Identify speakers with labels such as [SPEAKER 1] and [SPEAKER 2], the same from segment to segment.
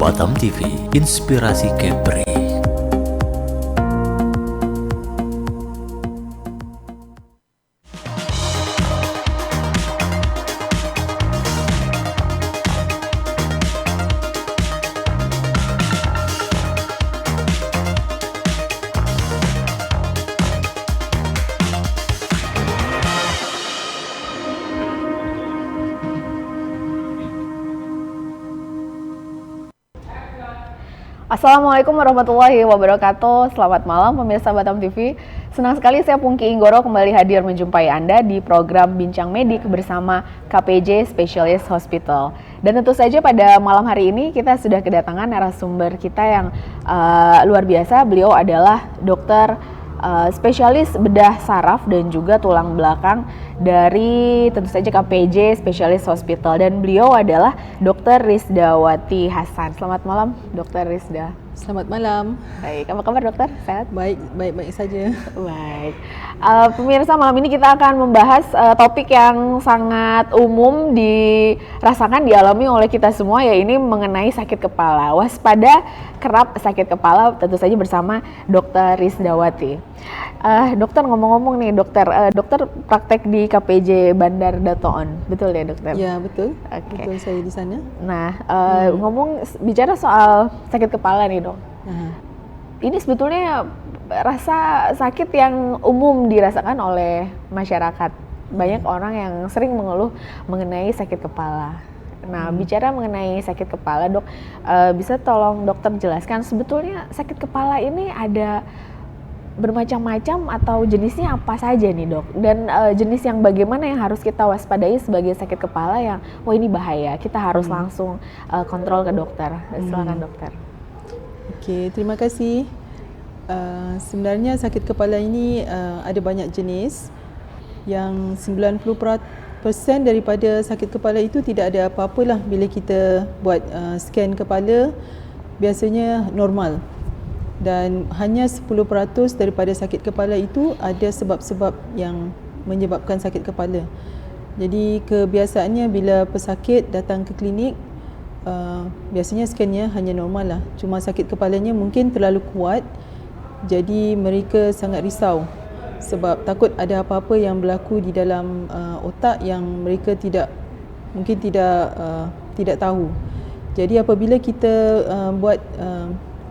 [SPEAKER 1] Batam TV, inspirasi Kepri.
[SPEAKER 2] Assalamualaikum warahmatullahi wabarakatuh. Selamat malam pemirsa Batam TV. Senang sekali saya Pungki Inggoro kembali hadir menjumpai Anda di program Bincang Medik bersama KPJ Specialist Hospital. Dan tentu saja pada malam hari ini kita sudah kedatangan narasumber kita yang luar biasa. Beliau adalah dokter spesialis bedah saraf dan juga tulang belakang dari tentu saja KPJ Specialist Hospital, dan beliau adalah Dr. Risdawati Hasan. Selamat malam Dr. Risda.
[SPEAKER 3] Selamat malam.
[SPEAKER 2] Baik, apa kabar dokter? Sehat?
[SPEAKER 3] Baik saja.
[SPEAKER 2] Baik. Pemirsa, malam ini kita akan membahas topik yang sangat umum dirasakan, dialami oleh kita semua, yaitu mengenai sakit kepala. Waspada kerap sakit kepala, tentu saja bersama Dr. Risdawati. Dokter, ngomong-ngomong nih dokter, dokter praktek di KPJ Bandar Datoon, betul ya dokter?
[SPEAKER 3] Ya betul.
[SPEAKER 2] Okay.
[SPEAKER 3] Betul, saya di sana.
[SPEAKER 2] Nah, bicara soal sakit kepala nih dok. Ini sebetulnya rasa sakit yang umum dirasakan oleh masyarakat. Banyak orang yang sering mengeluh mengenai sakit kepala. Nah, bicara mengenai sakit kepala dok, bisa tolong dokter jelaskan sebetulnya sakit kepala ini ada bermacam-macam atau jenisnya apa saja nih dok? Dan jenis yang bagaimana yang harus kita waspadai sebagai sakit kepala yang wah ini bahaya, kita harus langsung kontrol ke dokter. Silakan dokter.
[SPEAKER 3] Okey, terima kasih. Sebenarnya sakit kepala ini ada banyak jenis. Yang 90% daripada sakit kepala itu tidak ada apa-apalah bila kita buat scan kepala, biasanya normal. Dan hanya 10% daripada sakit kepala itu ada sebab-sebab yang menyebabkan sakit kepala. Jadi kebiasaannya bila pesakit datang ke klinik, biasanya skannya hanya normal lah. Cuma sakit kepalanya mungkin terlalu kuat, jadi mereka sangat risau sebab takut ada apa-apa yang berlaku di dalam otak yang mereka tidak tahu. Jadi apabila kita buat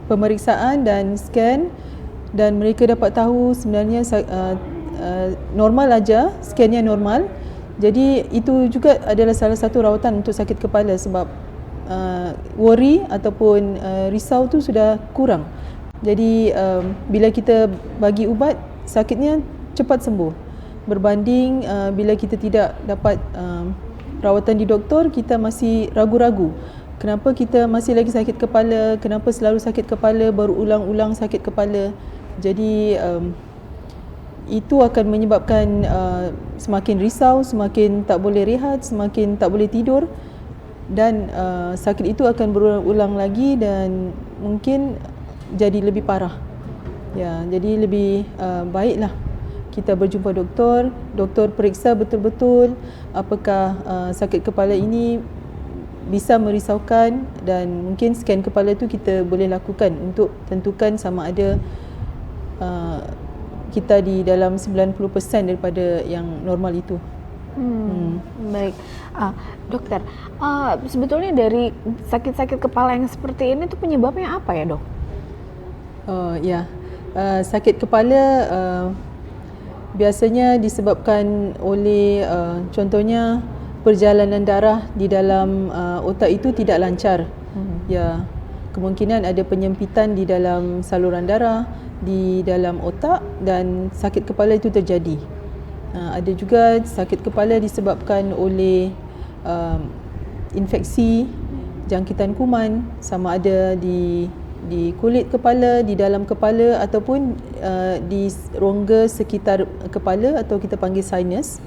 [SPEAKER 3] pemeriksaan dan scan dan mereka dapat tahu sebenarnya normal aja, skannya normal, jadi itu juga adalah salah satu rawatan untuk sakit kepala sebab worry ataupun risau tu sudah kurang. Jadi bila kita bagi ubat, sakitnya cepat sembuh berbanding bila kita tidak dapat rawatan di doktor, kita masih ragu-ragu. Kenapa kita masih lagi sakit kepala? Kenapa selalu sakit kepala, berulang-ulang sakit kepala? Jadi itu akan menyebabkan semakin risau, semakin tak boleh rehat, semakin tak boleh tidur, dan sakit itu akan berulang lagi dan mungkin jadi lebih parah. Ya, jadi lebih baiklah kita berjumpa doktor. Doktor periksa betul-betul apakah sakit kepala ini bisa merisaukan, dan mungkin scan kepala tu kita boleh lakukan untuk tentukan sama ada kita di dalam 90% daripada yang normal itu.
[SPEAKER 2] Baik, dokter, sebetulnya dari sakit-sakit kepala yang seperti ini tuh penyebabnya apa ya dok?
[SPEAKER 3] Sakit kepala biasanya disebabkan oleh contohnya perjalanan darah di dalam otak itu tidak lancar. Ya, kemungkinan ada penyempitan di dalam saluran darah di dalam otak dan sakit kepala itu terjadi. Ada juga sakit kepala disebabkan oleh infeksi jangkitan kuman, sama ada di kulit kepala, di dalam kepala ataupun di rongga sekitar kepala atau kita panggil sinus.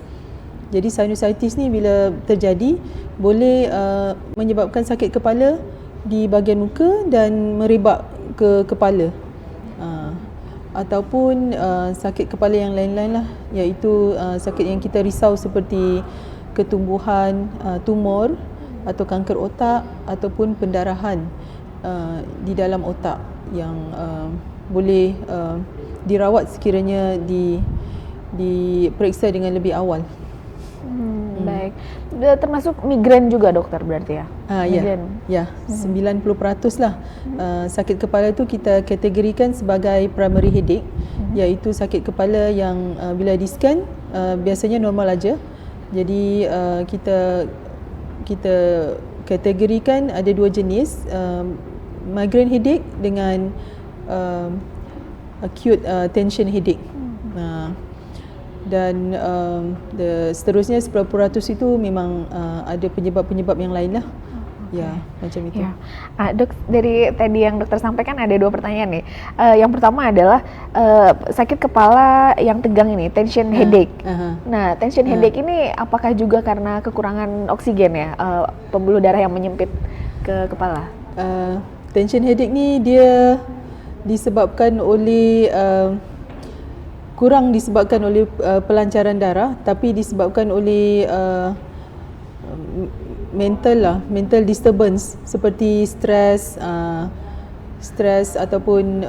[SPEAKER 3] Jadi sinusitis ni bila terjadi boleh menyebabkan sakit kepala di bahagian muka dan merebak ke kepala. Ataupun sakit kepala yang lain-lain lah, iaitu sakit yang kita risau seperti ketumbuhan tumor atau kanker otak ataupun pendarahan. di dalam otak yang boleh dirawat sekiranya diperiksa dengan lebih awal.
[SPEAKER 2] Baik. Termasuk migrain juga dokter berarti ya?
[SPEAKER 3] Ya, 90% lah sakit kepala itu kita kategorikan sebagai primary headache, iaitu sakit kepala yang bila di-scan biasanya normal aja. Jadi kita kategorikan ada dua jenis, migraine headache dengan acute tension headache. Dan seterusnya 10% itu memang ada penyebab-penyebab yang lain lah. Ya, macam itu.
[SPEAKER 2] Ya. Dok, dari tadi yang dokter sampaikan ada dua pertanyaan nih. Yang pertama adalah sakit kepala yang tegang ini, tension headache. Nah, tension headache ini apakah juga karena kekurangan oksigen ya, pembuluh darah yang menyempit ke kepala?
[SPEAKER 3] Tension headache ni dia disebabkan oleh kurang disebabkan oleh pelancaran darah, tapi disebabkan oleh mental disturbance seperti stres ataupun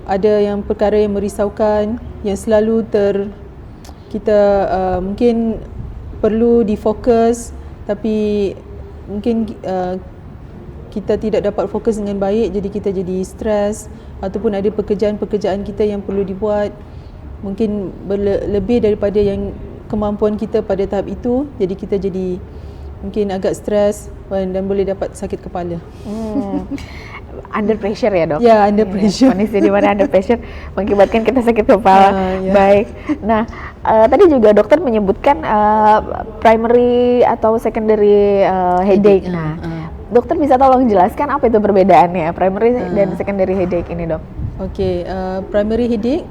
[SPEAKER 3] ada yang perkara yang merisaukan yang selalu kita mungkin perlu difokus, tapi mungkin kita tidak dapat fokus dengan baik, jadi kita jadi stres, ataupun ada pekerjaan-pekerjaan kita yang perlu dibuat mungkin lebih daripada yang kemampuan kita pada tahap itu, jadi kita jadi mungkin agak stres dan boleh dapat sakit kepala.
[SPEAKER 2] Under pressure ya dok?
[SPEAKER 3] Ya, under pressure.
[SPEAKER 2] Kondisi di mana under pressure mengakibatkan kita sakit kepala. Baik. Nah, tadi juga dokter menyebutkan primary atau secondary headache. Dokter bisa tolong jelaskan apa itu perbedaannya primary dan secondary headache ini dok?
[SPEAKER 3] Okey, primary headache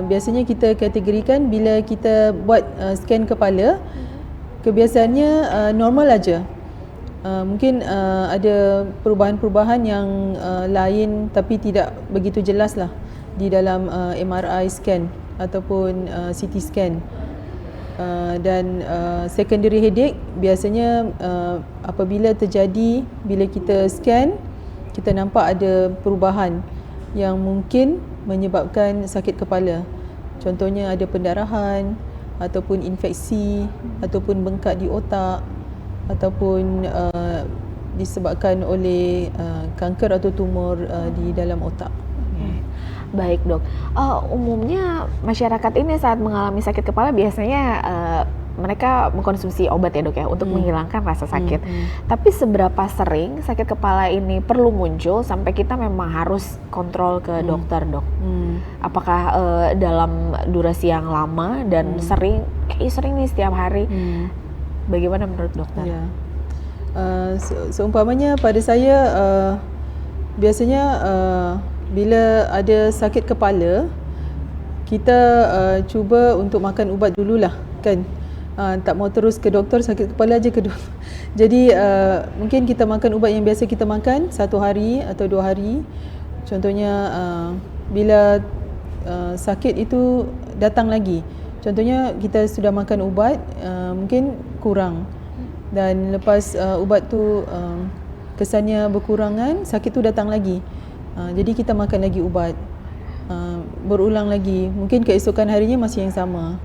[SPEAKER 3] biasanya kita kategorikan bila kita buat scan kepala, kebiasaannya normal aja. Mungkin ada perubahan-perubahan yang lain tapi tidak begitu jelas lah di dalam MRI scan ataupun CT scan. Dan secondary headache biasanya apabila terjadi bila kita scan, kita nampak ada perubahan yang mungkin menyebabkan sakit kepala. Contohnya ada pendarahan ataupun infeksi ataupun bengkak di otak ataupun disebabkan oleh kanker atau tumor di dalam otak.
[SPEAKER 2] Baik dok, umumnya masyarakat ini saat mengalami sakit kepala biasanya mereka mengkonsumsi obat ya dok ya untuk menghilangkan rasa sakit. Tapi seberapa sering sakit kepala ini perlu muncul sampai kita memang harus kontrol ke dokter dok? Apakah dalam durasi yang lama dan sering nih setiap hari? Bagaimana menurut dokter?
[SPEAKER 3] Ya. Seumpamanya pada saya biasanya bila ada sakit kepala, kita cuba untuk makan ubat dululah kan. Tak mau terus ke doktor, sakit kepala aja ke doktor. Jadi mungkin kita makan ubat yang biasa kita makan 1 hari atau 2 hari. Contohnya bila sakit itu datang lagi, contohnya kita sudah makan ubat mungkin kurang, dan lepas ubat tu kesannya berkurangan, sakit tu datang lagi. Jadi kita makan lagi ubat, berulang lagi, mungkin keesokan harinya masih yang sama.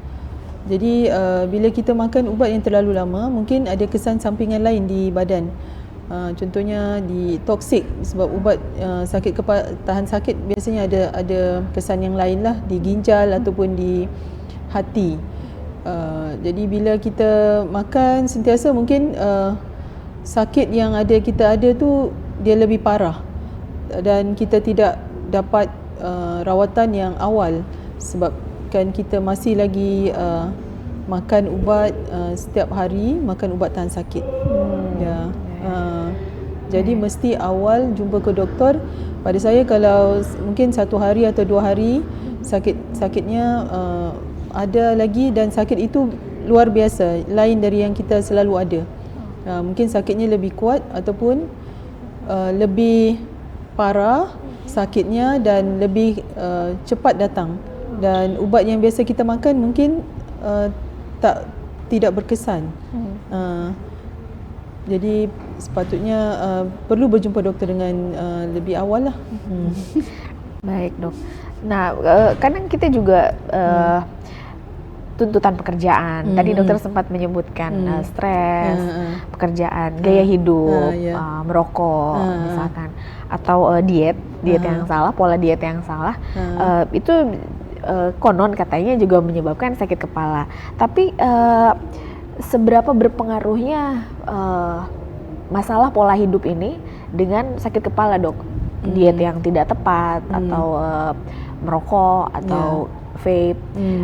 [SPEAKER 3] Jadi bila kita makan ubat yang terlalu lama, mungkin ada kesan sampingan lain di badan. Contohnya di toksik, sebab ubat sakit kepala, tahan sakit biasanya ada kesan yang lain lah di ginjal ataupun di hati. Jadi bila kita makan sentiasa, mungkin sakit yang kita ada tu dia lebih parah dan kita tidak dapat rawatan yang awal sebabkan kita masih lagi makan ubat setiap hari, makan ubat tahan sakit. Jadi mesti awal jumpa ke doktor. Pada saya kalau mungkin 1 hari atau 2 hari sakitnya ada lagi dan sakit itu luar biasa, lain dari yang kita selalu ada. Mungkin sakitnya lebih kuat ataupun lebih parah sakitnya dan lebih cepat datang, dan ubat yang biasa kita makan mungkin tidak berkesan. Jadi sepatutnya perlu berjumpa doktor dengan lebih awal lah.
[SPEAKER 2] Baik dok. Nah, kadang kita juga tuntutan pekerjaan. Tadi dokter sempat menyebutkan stres, pekerjaan, gaya hidup, merokok misalkan, atau diet yang salah, pola diet yang salah. Itu konon katanya juga menyebabkan sakit kepala. Tapi seberapa berpengaruhnya masalah pola hidup ini dengan sakit kepala dok? Diet yang tidak tepat atau merokok atau vape,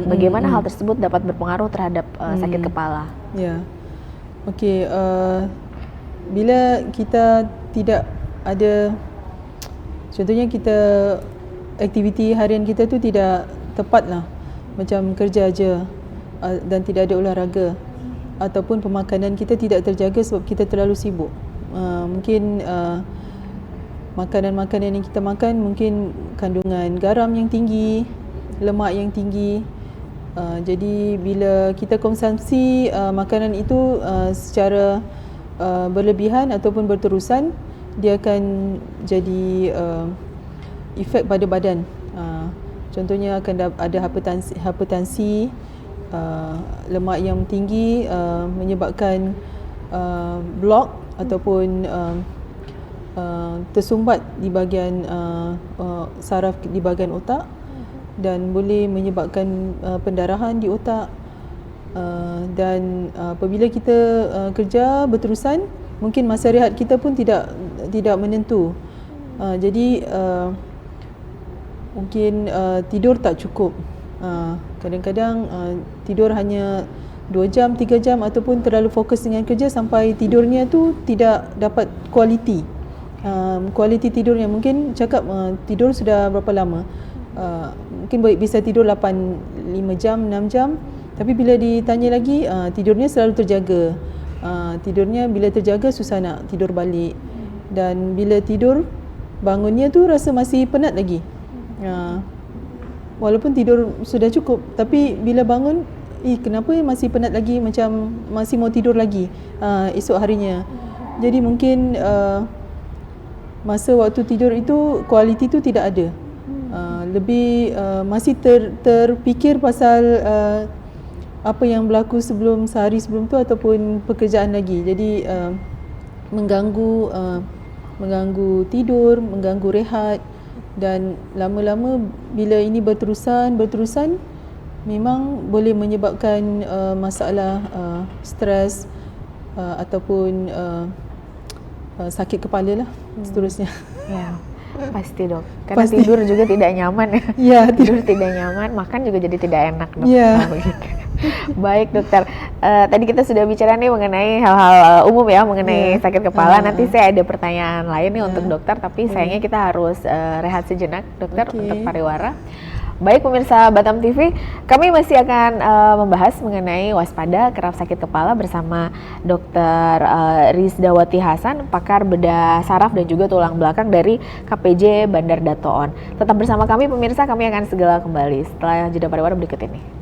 [SPEAKER 2] bagaimana hal tersebut dapat berpengaruh terhadap sakit kepala?
[SPEAKER 3] Ya, okey. Bila kita tidak ada, contohnya kita aktiviti harian kita tu tidak tepat lah, macam kerja aja dan tidak ada olahraga, ataupun pemakanan kita tidak terjaga sebab kita terlalu sibuk. Mungkin makanan-makanan yang kita makan mungkin kandungan garam yang tinggi, lemak yang tinggi. Jadi bila kita konsumsi makanan itu secara berlebihan ataupun berterusan, dia akan jadi efek pada badan. Contohnya akan ada hipertensi, lemak yang tinggi menyebabkan blok ataupun tersumbat di bahagian saraf di bahagian otak, dan boleh menyebabkan pendarahan di otak. Dan apabila kita kerja berterusan, mungkin masa rehat kita pun tidak menentu. Jadi mungkin tidur tak cukup. Kadang-kadang tidur hanya 2 jam, 3 jam, ataupun terlalu fokus dengan kerja sampai tidurnya tu tidak dapat kualiti. Kualiti tidurnya, mungkin cakap tidur sudah berapa lama, mungkin bisa tidur 5 jam, 6 jam, tapi bila ditanya lagi tidurnya selalu terjaga. Tidurnya bila terjaga susah nak tidur balik, dan bila tidur bangunnya tu rasa masih penat lagi. Walaupun tidur sudah cukup, tapi bila bangun, kenapa masih penat lagi, macam masih mau tidur lagi esok harinya. Jadi mungkin masa waktu tidur itu kualiti tu tidak ada. Lebih masih terfikir pasal apa yang berlaku sehari sebelum tu ataupun pekerjaan lagi. Jadi mengganggu tidur, mengganggu rehat, dan lama-lama bila ini berterusan memang boleh menyebabkan masalah stres ataupun sakit kepala lah seterusnya.
[SPEAKER 2] Ya, pasti dok. Karena tidur juga tidak nyaman ya.
[SPEAKER 3] Ya,
[SPEAKER 2] tidur tidak nyaman, makan juga jadi tidak enak dok.
[SPEAKER 3] Ya.
[SPEAKER 2] Baik dokter, tadi kita sudah bicara nih mengenai hal-hal umum ya, mengenai sakit kepala. Nanti saya ada pertanyaan lain nih untuk dokter, tapi sayangnya kita harus rehat sejenak dokter untuk pariwara. Baik pemirsa Batam TV, kami masih akan membahas mengenai waspada kerap sakit kepala bersama Dr. Rizdawati Hasan, pakar bedah saraf dan juga tulang belakang dari KPJ Bandar Dato'on. Tetap bersama kami pemirsa, kami akan segera kembali setelah jeda pariwara berikut ini.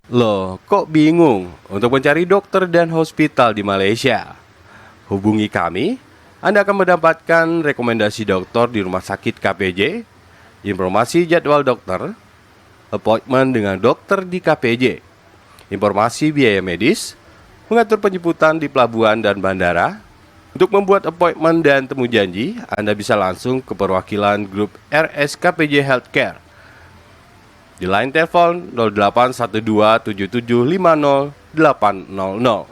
[SPEAKER 4] Loh, kok bingung untuk mencari dokter dan hospital di Malaysia? Hubungi kami, Anda akan mendapatkan rekomendasi dokter di rumah sakit KPJ, informasi jadwal dokter, appointment dengan dokter di KPJ, informasi biaya medis, mengatur penjemputan di pelabuhan dan bandara. Untuk membuat appointment dan temu janji, Anda bisa langsung ke perwakilan grup RS KPJ Healthcare di line telepon 08127750 800.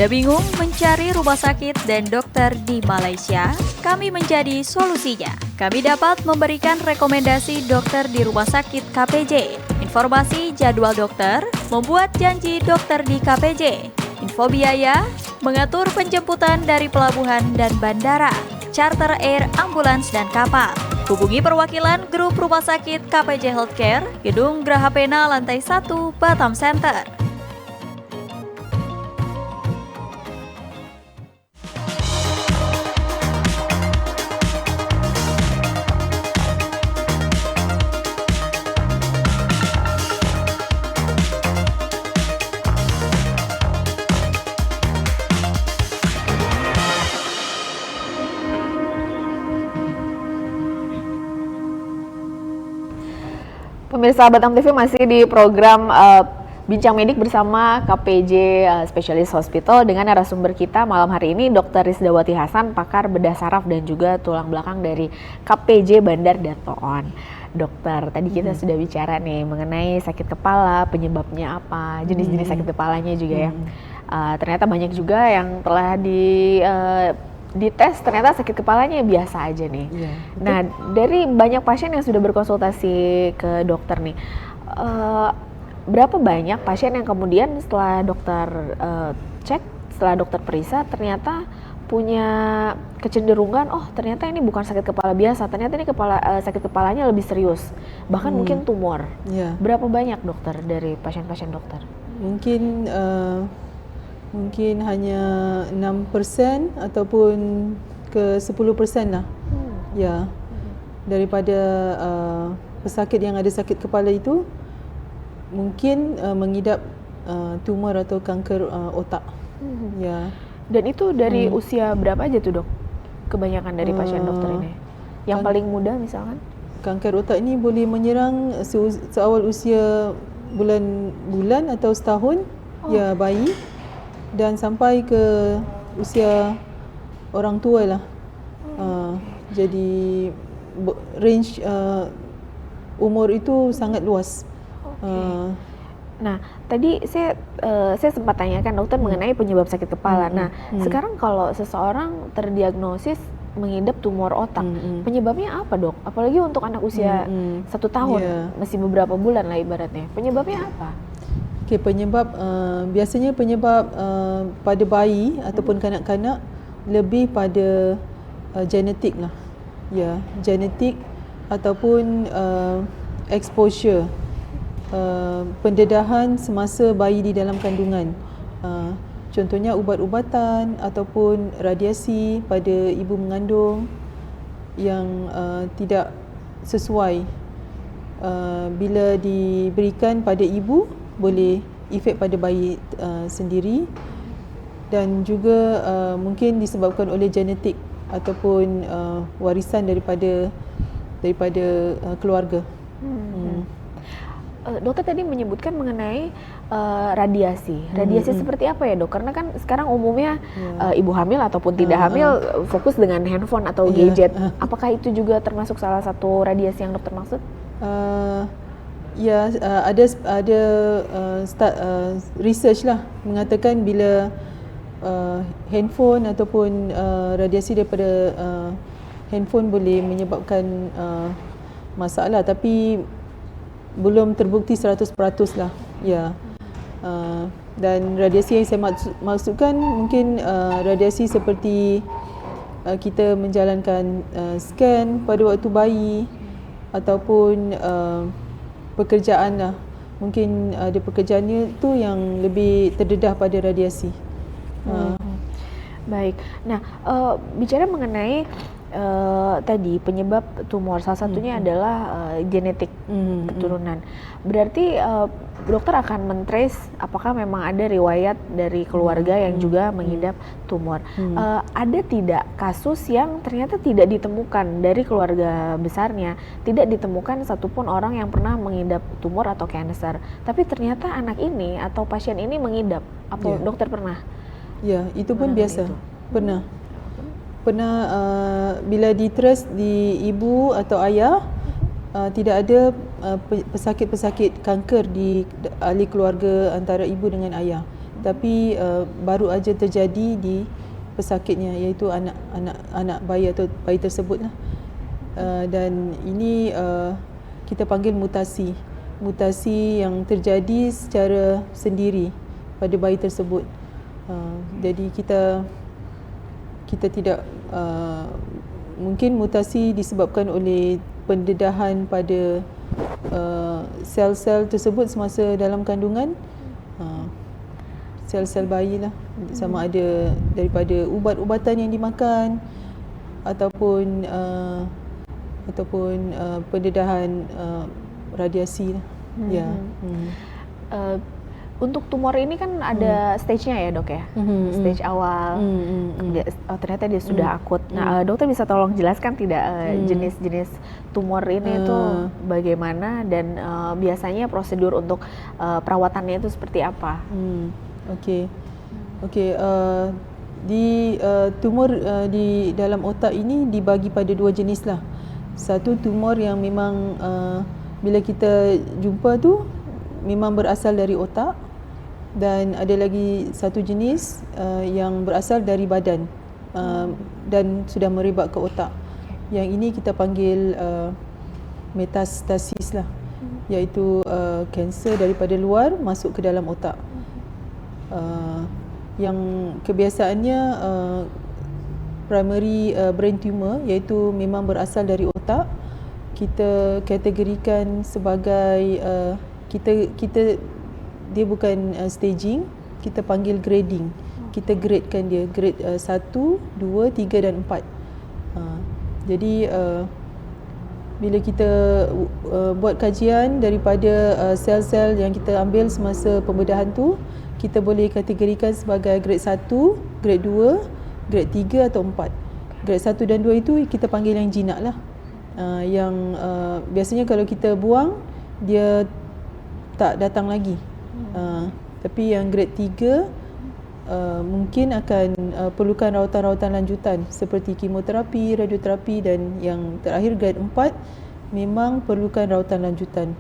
[SPEAKER 5] Anda bingung mencari rumah sakit dan dokter di Malaysia? Kami menjadi solusinya. Kami dapat memberikan rekomendasi dokter di rumah sakit KPJ, informasi jadwal dokter, membuat janji dokter di KPJ, info biaya, mengatur penjemputan dari pelabuhan dan bandara, charter air, ambulans, dan kapal. Hubungi perwakilan grup rumah sakit KPJ Healthcare, Gedung Graha Pena, lantai 1, Batam Center.
[SPEAKER 2] Pemirsa Batam TV masih di program Bincang Medik bersama KPJ Specialist Hospital dengan narasumber kita malam hari ini Dr. Rizdawati Hasan, pakar bedah saraf dan juga tulang belakang dari KPJ Bandar Dato'on. Dokter, tadi kita sudah bicara nih mengenai sakit kepala, penyebabnya apa, jenis-jenis sakit kepalanya juga ya. Ternyata banyak juga yang telah dites ternyata sakit kepalanya biasa aja nih.
[SPEAKER 3] Ya,
[SPEAKER 2] nah, dari banyak pasien yang sudah berkonsultasi ke dokter nih, berapa banyak pasien yang kemudian setelah dokter cek, setelah dokter periksa ternyata punya kecenderungan, oh ternyata ini bukan sakit kepala biasa, ternyata ini sakit kepalanya lebih serius, bahkan mungkin tumor.
[SPEAKER 3] Ya.
[SPEAKER 2] Berapa banyak dokter dari pasien-pasien dokter?
[SPEAKER 3] Mungkin hanya 6% ataupun ke 10% lah. Ya. Daripada pesakit yang ada sakit kepala itu mungkin mengidap tumor atau kanker otak. Ya.
[SPEAKER 2] Dan itu dari usia berapa aja tuh, Dok? Kebanyakan dari pasien dokter ini. Yang paling muda misalkan?
[SPEAKER 3] Kanker otak ini boleh menyerang seawal usia bulan atau setahun, ya bayi, dan sampai ke usia orang tua lah. Jadi range umur itu sangat luas.
[SPEAKER 2] Nah, tadi saya sempat tanyakan dokter mengenai penyebab sakit kepala. Nah, sekarang kalau seseorang terdiagnosis mengidap tumor otak, penyebabnya apa, Dok? Apalagi untuk anak usia 1 tahun, masih beberapa bulan lah ibaratnya. Penyebabnya apa?
[SPEAKER 3] Biasanya penyebab pada bayi ataupun kanak-kanak lebih pada genetik lah. Ya, genetik ataupun exposure, pendedahan semasa bayi di dalam kandungan. Contohnya ubat-ubatan ataupun radiasi pada ibu mengandung yang tidak sesuai, bila diberikan pada ibu boleh efek pada bayi sendiri, dan juga mungkin disebabkan oleh genetik ataupun warisan daripada keluarga.
[SPEAKER 2] Dokter tadi menyebutkan mengenai radiasi. Radiasi seperti apa ya, Dok? Karena kan sekarang umumnya ibu hamil ataupun tidak hamil fokus dengan handphone atau gadget. Apakah itu juga termasuk salah satu radiasi yang dokter maksud?
[SPEAKER 3] Ada research lah mengatakan bila handphone ataupun radiasi daripada handphone boleh menyebabkan masalah, tapi belum terbukti 100% lah. Ya. Dan radiasi yang saya maksudkan mungkin radiasi seperti kita menjalankan scan pada waktu bayi ataupun pekerjaan lah. Mungkin ada pekerjaannya tu yang lebih terdedah pada radiasi.
[SPEAKER 2] Baik. Nah, bicara mengenai tadi penyebab tumor salah satunya adalah genetik keturunan. Berarti dokter akan men-trace apakah memang ada riwayat dari keluarga yang juga mengidap tumor. Ada tidak kasus yang ternyata tidak ditemukan dari keluarga besarnya, tidak ditemukan satupun orang yang pernah mengidap tumor atau kanker, tapi ternyata anak ini atau pasien ini mengidap? Apa dokter pernah?
[SPEAKER 3] Ya, itu pun biasa.
[SPEAKER 2] Itu?
[SPEAKER 3] Pernah bila di-trace di ibu atau ayah, tidak ada pesakit-pesakit kanker di ahli keluarga antara ibu dengan ayah, tapi baru aja terjadi di pesakitnya, iaitu anak bayi atau bayi tersebut lah. Dan ini kita panggil mutasi yang terjadi secara sendiri pada bayi tersebut. Jadi kita tidak mungkin mutasi disebabkan oleh pendedahan pada sel-sel tersebut semasa dalam kandungan, sel-sel bayi lah, sama ada daripada ubat-ubatan yang dimakan ataupun pendedahan radiasi lah.
[SPEAKER 2] Untuk tumor ini kan ada stage-nya ya dok ya, stage awal, ternyata dia sudah akut. Nah dokter bisa tolong jelaskan tidak jenis-jenis tumor ini itu bagaimana dan biasanya prosedur untuk perawatannya itu seperti apa?
[SPEAKER 3] Okey. Di tumor di dalam otak ini dibagi pada dua jenis lah. Satu tumor yang memang bila kita jumpa tu memang berasal dari otak, dan ada lagi satu jenis yang berasal dari badan dan sudah merebak ke otak. Yang ini kita panggil metastasis lah, iaitu kanser daripada luar masuk ke dalam otak. Yang kebiasaannya primary brain tumor, iaitu memang berasal dari otak. Kita kategorikan sebagai kita dia bukan staging, kita panggil grading. Kita gradekan dia, grade 1, 2, 3 dan 4. Jadi bila kita buat kajian daripada sel-sel yang kita ambil semasa pembedahan tu, kita boleh kategorikan sebagai grade 1, grade 2, grade 3 atau 4. Grade 1 dan 2 itu kita panggil yang jinak lah. Yang biasanya kalau kita buang, dia tak datang lagi. Tapi yang grade 3 mungkin akan perlukan rawatan-rawatan lanjutan seperti kemoterapi, radioterapi, dan yang terakhir grade 4 memang perlukan rawatan lanjutan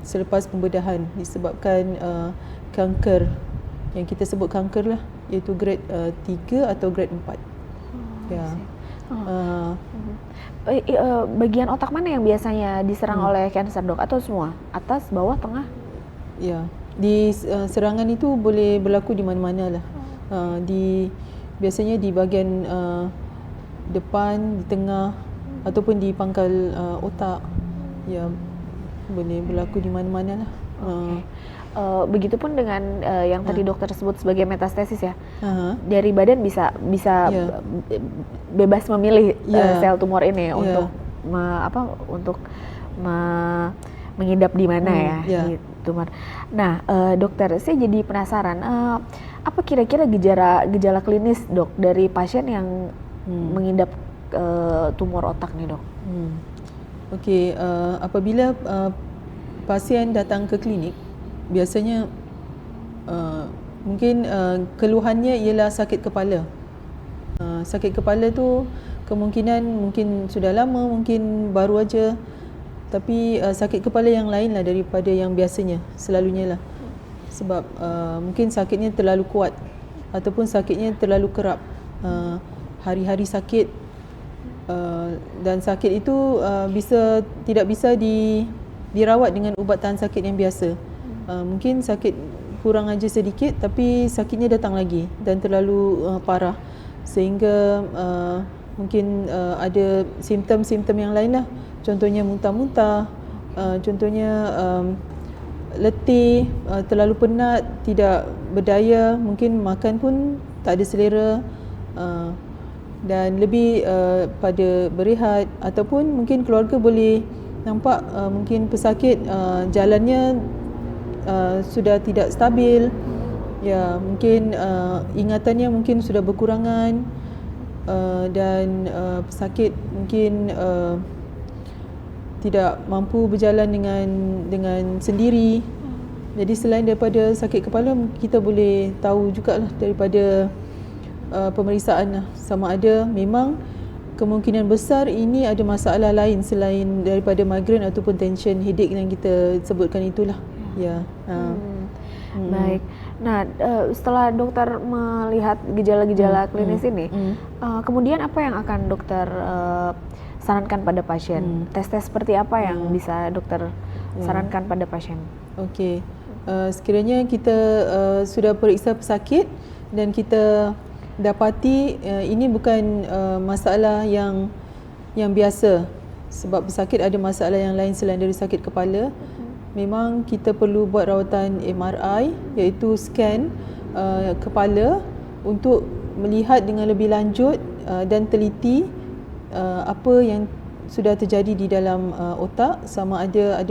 [SPEAKER 3] selepas pembedahan disebabkan kanker yang kita sebut kanker lah, iaitu grade 3 atau grade 4.
[SPEAKER 2] Bagian otak mana yang biasanya diserang oleh kanker dok? Atau semua? Atas, bawah, tengah?
[SPEAKER 3] Ya, serangan itu boleh berlaku di mana-mana lah. Biasanya di bahagian depan, di tengah ataupun di pangkal otak. Ya, boleh berlaku di mana-mana lah.
[SPEAKER 2] Begitupun dengan yang tadi dokter sebut sebagai metastasis ya. Dari badan bisa bebas memilih sel tumor ini untuk mengidap di mana di tumor. Nah, dokter, saya jadi penasaran, apa kira-kira gejala klinis dok dari pasien yang mengidap tumor otak nih dok?
[SPEAKER 3] Okey, apabila pasien datang ke klinik, biasanya mungkin keluhannya ialah sakit kepala. Sakit kepala tu kemungkinan mungkin sudah lama, mungkin baru aja. Tapi sakit kepala yang lain lah daripada yang biasanya, selalunya lah. Sebab mungkin sakitnya terlalu kuat ataupun sakitnya terlalu kerap. Hari-hari sakit, dan sakit itu tidak bisa dirawat dengan ubat tahan sakit yang biasa. Mungkin sakit kurang aja sedikit tapi sakitnya datang lagi dan terlalu parah sehingga mungkin ada simptom-simptom yang lain lah. Contohnya muntah-muntah, contohnya letih, terlalu penat, tidak berdaya, mungkin makan pun tak ada selera. dan lebih pada berehat, ataupun mungkin keluarga boleh nampak mungkin pesakit jalannya sudah tidak stabil, ya mungkin ingatannya mungkin sudah berkurangan, dan pesakit mungkin tidak mampu berjalan dengan sendiri. Jadi selain daripada sakit kepala, kita boleh tahu jugalah daripada pemeriksaan lah, sama ada memang kemungkinan besar ini ada masalah lain selain daripada migrain ataupun tension headache yang kita sebutkan itulah. Ya.
[SPEAKER 2] Baik. Nah, setelah dokter melihat gejala-gejala klinis ini, kemudian apa yang akan dokter sarankan pada pasien? Tes-tes seperti apa yang bisa dokter sarankan pada pasien?
[SPEAKER 3] Okey. Sekiranya kita sudah periksa pesakit dan kita dapati ini bukan masalah yang biasa, sebab pesakit ada masalah yang lain selain dari sakit kepala, memang kita perlu buat rawatan MRI, iaitu scan kepala untuk melihat dengan lebih lanjut dan teliti apa yang sudah terjadi di dalam otak, sama ada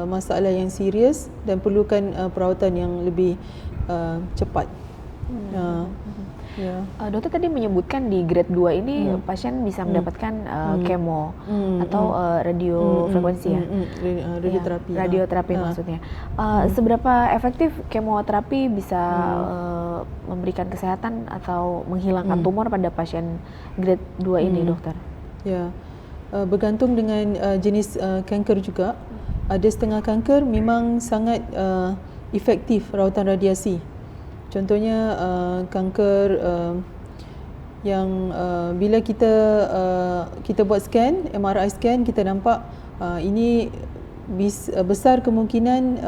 [SPEAKER 3] masalah yang serius dan perlukan perawatan yang lebih cepat. Ya.
[SPEAKER 2] Dokter tadi menyebutkan di grade 2 ini pasien bisa mendapatkan kemo atau radio frekuensi ya?
[SPEAKER 3] Radioterapi.
[SPEAKER 2] Ya, radioterapi maksudnya. Seberapa efektif kemoterapi bisa memberikan kesehatan atau menghilangkan tumor pada pasien grade 2 ini, dokter?
[SPEAKER 3] Ya, bergantung dengan jenis kanker juga. Ada setengah kanker memang sangat efektif rawatan radiasi. Contohnya kanker yang bila kita buat scan, MRI scan, kita nampak ini besar kemungkinan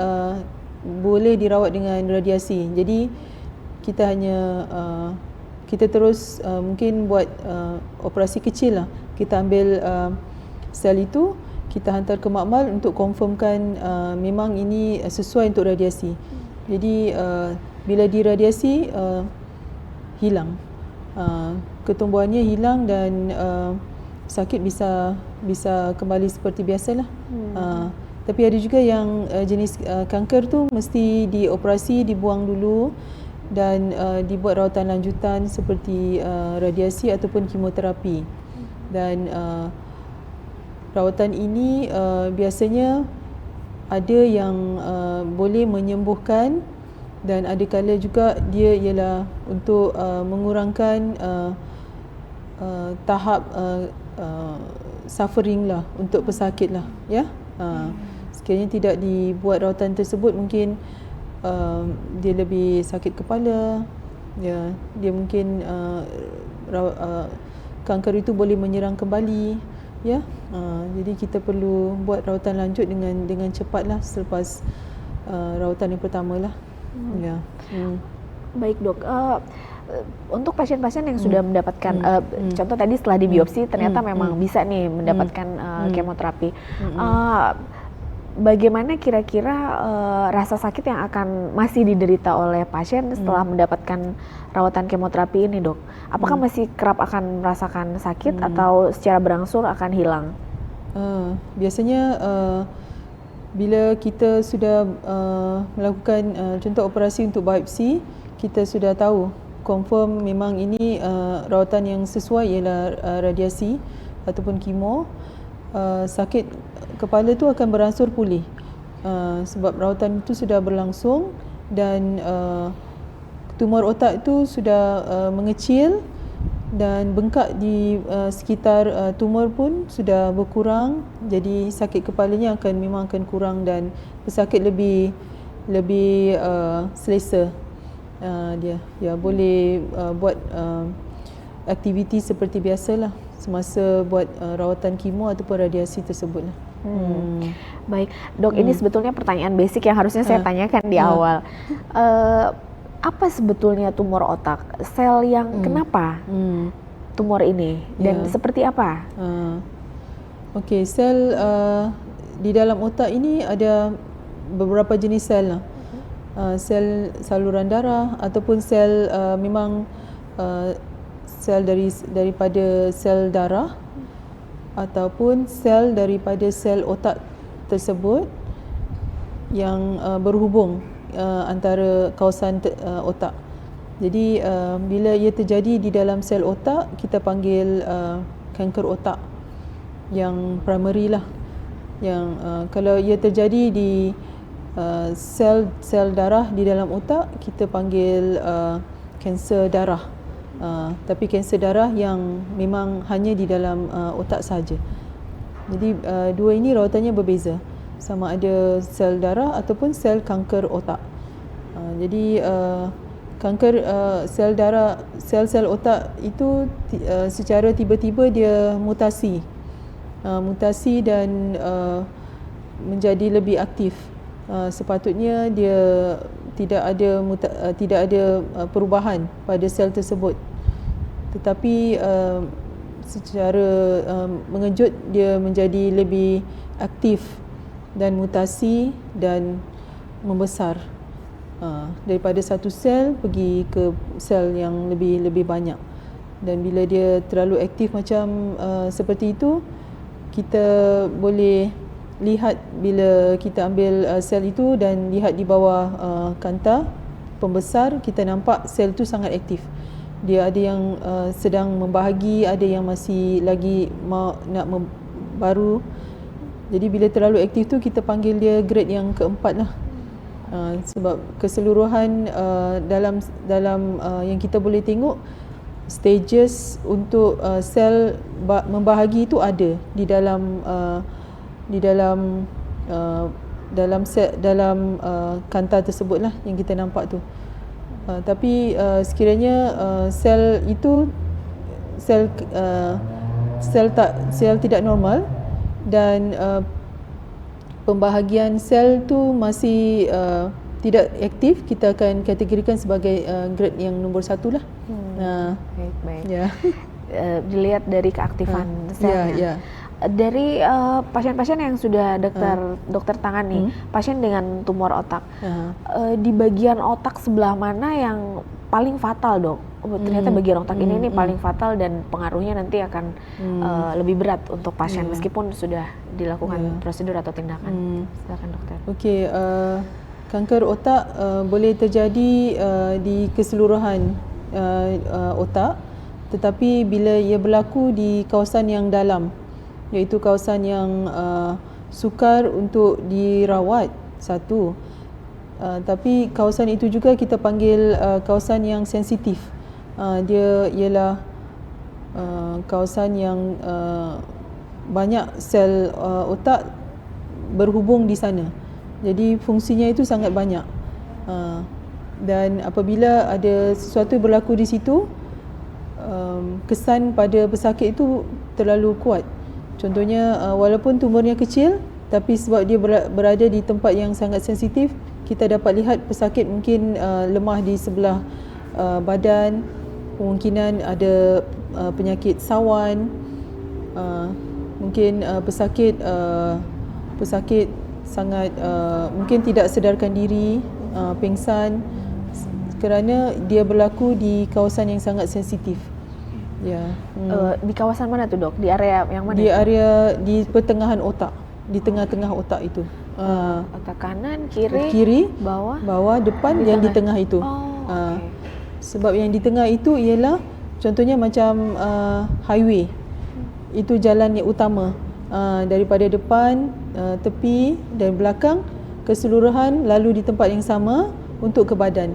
[SPEAKER 3] boleh dirawat dengan radiasi. Jadi kita terus mungkin buat operasi kecil lah. Kita ambil sel itu, kita hantar ke makmal untuk confirmkan memang ini sesuai untuk radiasi. Jadi bila diradiasi hilang, ketumbuhannya hilang dan sakit bisa kembali seperti biasalah. Tapi ada juga yang jenis kanker tu mesti dioperasi, dibuang dulu dan dibuat rawatan lanjutan seperti radiasi ataupun kemoterapi. Dan rawatan ini biasanya ada yang boleh menyembuhkan, dan ada kala juga dia ialah untuk mengurangkan tahap suffering lah untuk pesakit lah, ya. Sekiranya tidak dibuat rawatan tersebut, mungkin dia lebih sakit kepala, ya, dia mungkin kanker itu boleh menyerang kembali, ya. Jadi kita perlu buat rawatan lanjut dengan cepatlah selepas rawatan yang pertama lah. Ya.
[SPEAKER 2] Baik, Dok. Untuk pasien-pasien yang sudah mendapatkan contoh tadi setelah dibiopsi ternyata memang bisa nih mendapatkan kemoterapi. Bagaimana kira-kira rasa sakit yang akan masih diderita oleh pasien setelah mendapatkan rawatan kemoterapi ini, Dok? Apakah masih kerap akan merasakan sakit atau secara berangsur akan hilang?
[SPEAKER 3] Biasanya bila kita sudah melakukan contoh operasi untuk biopsi, kita sudah tahu confirm memang ini rawatan yang sesuai ialah radiasi ataupun kemo, sakit kepala tu akan beransur pulih sebab rawatan itu sudah berlangsung dan tumor otak itu sudah mengecil dan bengkak di sekitar tumor pun sudah berkurang. Jadi sakit kepalanya memang akan kurang dan pesakit lebih selesa. Dia boleh buat aktiviti seperti biasalah semasa buat rawatan kemo ataupun radiasi tersebut lah.
[SPEAKER 2] Baik, Dok, ini sebetulnya pertanyaan basic yang harusnya saya tanyakan di awal. Apa sebetulnya tumor otak? Sel yang kenapa tumor ini dan seperti apa?
[SPEAKER 3] Okey, sel di dalam otak ini ada beberapa jenis sel lah. Sel saluran darah ataupun sel memang sel daripada sel darah ataupun sel daripada sel otak tersebut yang berhubung antara kawasan otak. Jadi bila ia terjadi di dalam sel otak, kita panggil kanker otak yang primary lah. Yang kalau ia terjadi di sel darah di dalam otak, kita panggil kanser darah. Tapi kanser darah yang memang hanya di dalam otak sahaja. Jadi dua ini rawatannya berbeza, sama ada sel darah ataupun sel kanker otak. Jadi kanker sel darah, sel-sel otak itu secara tiba-tiba dia mutasi dan menjadi lebih aktif. Sepatutnya dia tidak ada perubahan pada sel tersebut, tetapi secara mengejut dia menjadi lebih aktif dan mutasi dan membesar, daripada satu sel pergi ke sel yang lebih banyak. Dan bila dia terlalu aktif macam seperti itu, kita boleh lihat bila kita ambil sel itu dan lihat di bawah kanta pembesar, kita nampak sel itu sangat aktif. Dia ada yang sedang membahagi, ada yang masih lagi nak baru. Jadi bila terlalu aktif tu kita panggil dia grade yang keempat lah. Sebab keseluruhan dalam yang kita boleh tengok, stages untuk sel membahagi itu ada di dalam kanta tersebut lah yang kita nampak tu. Tapi sekiranya sel itu sel tidak normal dan pembahagian sel tu masih tidak aktif, kita akan kategorikan sebagai grade yang nombor 1 lah.
[SPEAKER 2] Baik.
[SPEAKER 3] Ya.
[SPEAKER 2] Dilihat dari keaktifan selnya.
[SPEAKER 3] Ya.
[SPEAKER 2] Dari pasien-pasien yang sudah dokter tangani, pasien dengan tumor otak, di bagian otak sebelah mana yang paling fatal, Dok? Ternyata bagian otak ini paling fatal dan pengaruhnya nanti akan lebih berat untuk pasien meskipun sudah dilakukan prosedur atau tindakan. Silakan, Dokter.
[SPEAKER 3] Okey, kanker otak boleh terjadi di keseluruhan otak, tetapi bila ia berlaku di kawasan yang dalam, iaitu kawasan yang sukar untuk dirawat, satu. Tapi kawasan itu juga kita panggil kawasan yang sensitif. Dia ialah kawasan yang banyak sel otak berhubung di sana. Jadi fungsinya itu sangat banyak. Dan apabila ada sesuatu berlaku di situ, kesan pada pesakit itu terlalu kuat. Contohnya walaupun tumornya kecil, tapi sebab dia berada di tempat yang sangat sensitif, kita dapat lihat pesakit mungkin lemah di sebelah badan, kemungkinan ada penyakit sawan, mungkin pesakit sangat mungkin tidak sedarkan diri, pingsan, kerana dia berlaku di kawasan yang sangat sensitif. Ya.
[SPEAKER 2] Di kawasan mana tu, Dok? Di area yang mana?
[SPEAKER 3] Di area di pertengahan otak, di tengah-tengah otak itu.
[SPEAKER 2] Otak kanan,
[SPEAKER 3] kiri, bawah, depan, yang di tengah itu.
[SPEAKER 2] Okay.
[SPEAKER 3] Sebab yang di tengah itu ialah contohnya macam highway. Itu jalan yang utama, daripada depan, tepi dan belakang keseluruhan lalu di tempat yang sama untuk ke badan.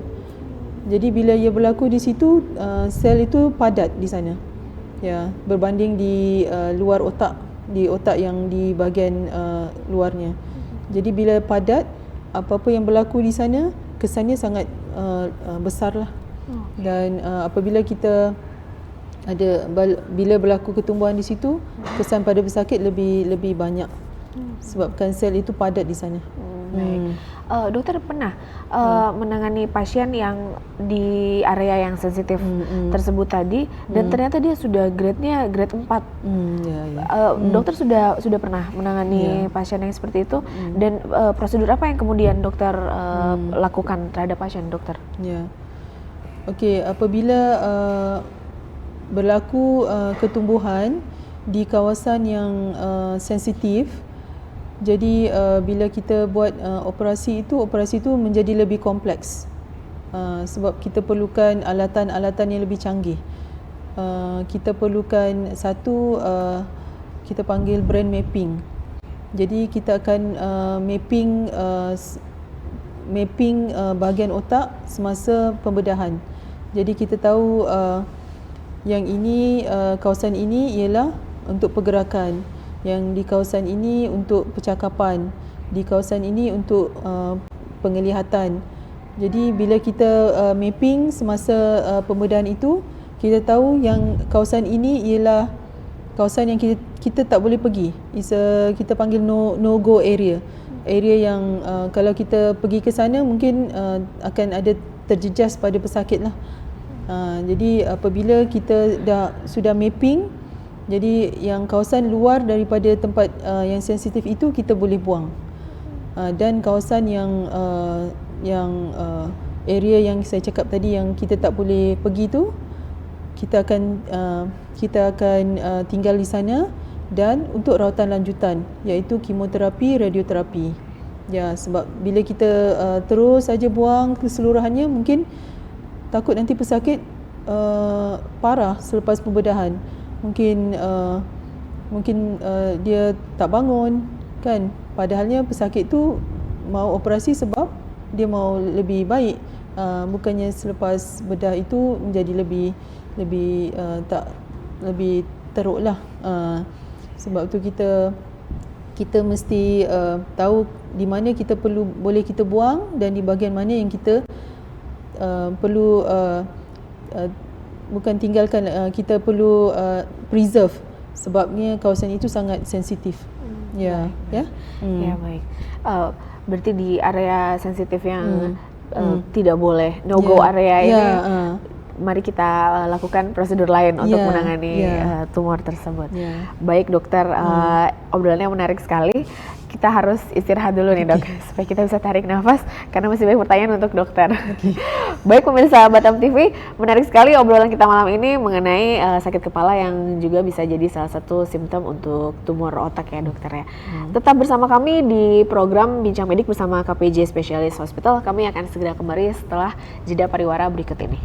[SPEAKER 3] Jadi bila ia berlaku di situ, sel itu padat di sana. Ya, berbanding di luar otak, di otak yang di bahagian luarnya. Jadi bila padat, apa-apa yang berlaku di sana kesannya sangat besarlah. Dan apabila kita bila berlaku ketumbuhan di situ, kesan pada pesakit lebih banyak. Sebabkan sel itu padat di sana.
[SPEAKER 2] Baik. Dokter pernah menangani pasien yang di area yang sensitif tersebut tadi, dan ternyata dia sudah grade-nya grade 4. Dokter sudah pernah menangani pasien yang seperti itu, dan prosedur apa yang kemudian dokter lakukan terhadap pasien, Dokter?
[SPEAKER 3] Ya. Okey, apabila berlaku ketumbuhan di kawasan yang sensitif. Jadi bila kita buat operasi itu menjadi lebih kompleks. Sebab kita perlukan alatan-alatan yang lebih canggih. Kita perlukan satu, kita panggil brain mapping. Jadi kita akan mapping bahagian otak semasa pembedahan. Jadi kita tahu yang ini, kawasan ini ialah untuk pergerakan, yang di kawasan ini untuk percakapan, di kawasan ini untuk penglihatan. Jadi bila kita mapping semasa pembedahan itu, kita tahu yang kawasan ini ialah kawasan yang kita tak boleh pergi. Kita panggil no go area. Area yang kalau kita pergi ke sana mungkin akan ada terjejas pada pesakit lah. Jadi apabila kita sudah mapping, jadi yang kawasan luar daripada tempat yang sensitif itu kita boleh buang. Dan kawasan yang area yang saya cakap tadi yang kita tak boleh pergi tu, kita akan tinggal di sana dan untuk rawatan lanjutan iaitu kemoterapi, radioterapi. Ya, sebab bila kita terus saja buang keseluruhannya, mungkin takut nanti pesakit parah selepas pembedahan. Mungkin dia tak bangun kan, padahalnya pesakit tu mau operasi sebab dia mau lebih baik, bukannya selepas bedah itu menjadi lebih teruk lah. Sebab tu kita mesti tahu di mana kita boleh kita buang dan di bahagian mana yang kita perlu bukan tinggalkan, kita perlu preserve sebabnya kawasan itu sangat sensitif. Ya.
[SPEAKER 2] Baik. Berarti di area sensitif yang tidak boleh no go area ini, mari kita lakukan prosedur lain untuk menangani tumor tersebut. Baik dokter, obrolannya menarik sekali. Kita harus istirahat dulu nih dok, supaya kita bisa tarik nafas karena masih banyak pertanyaan untuk dokter. Baik pemirsa Batam TV, menarik sekali obrolan kita malam ini mengenai sakit kepala yang juga bisa jadi salah satu simptom untuk tumor otak ya dokter ya. Tetap bersama kami di program Bincang Medik bersama KPJ Specialist Hospital. Kami akan segera kembali setelah jeda pariwara berikut ini.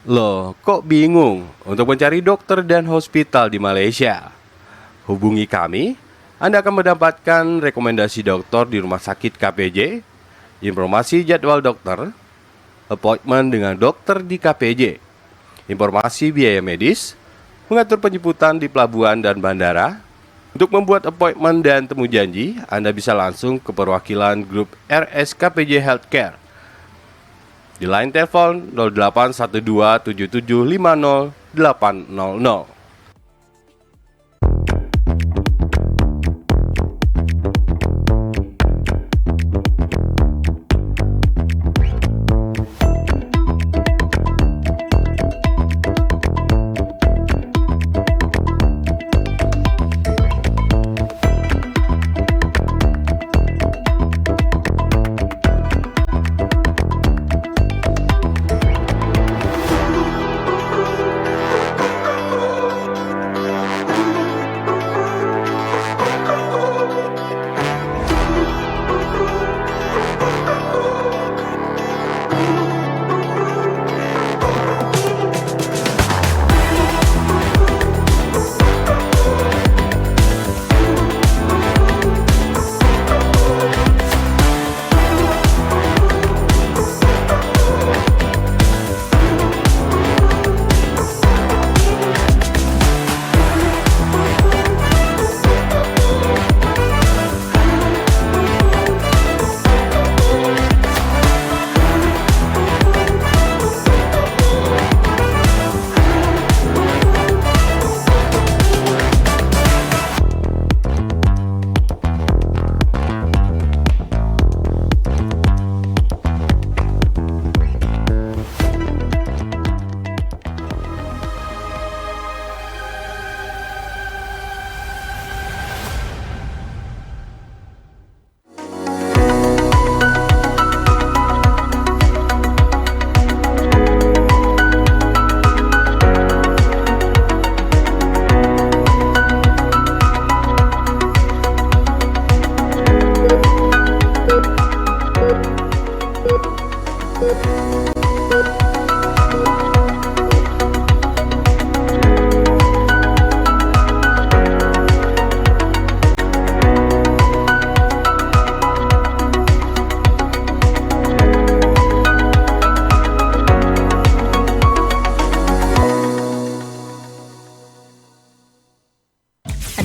[SPEAKER 4] Loh, kok bingung untuk mencari dokter dan hospital di Malaysia? Hubungi kami, Anda akan mendapatkan rekomendasi dokter di rumah sakit KPJ, informasi jadwal dokter, appointment dengan dokter di KPJ, informasi biaya medis, mengatur penjemputan di pelabuhan dan bandara. Untuk membuat appointment dan temu janji, Anda bisa langsung ke perwakilan grup RS KPJ Healthcare di line telepon 08127750 800.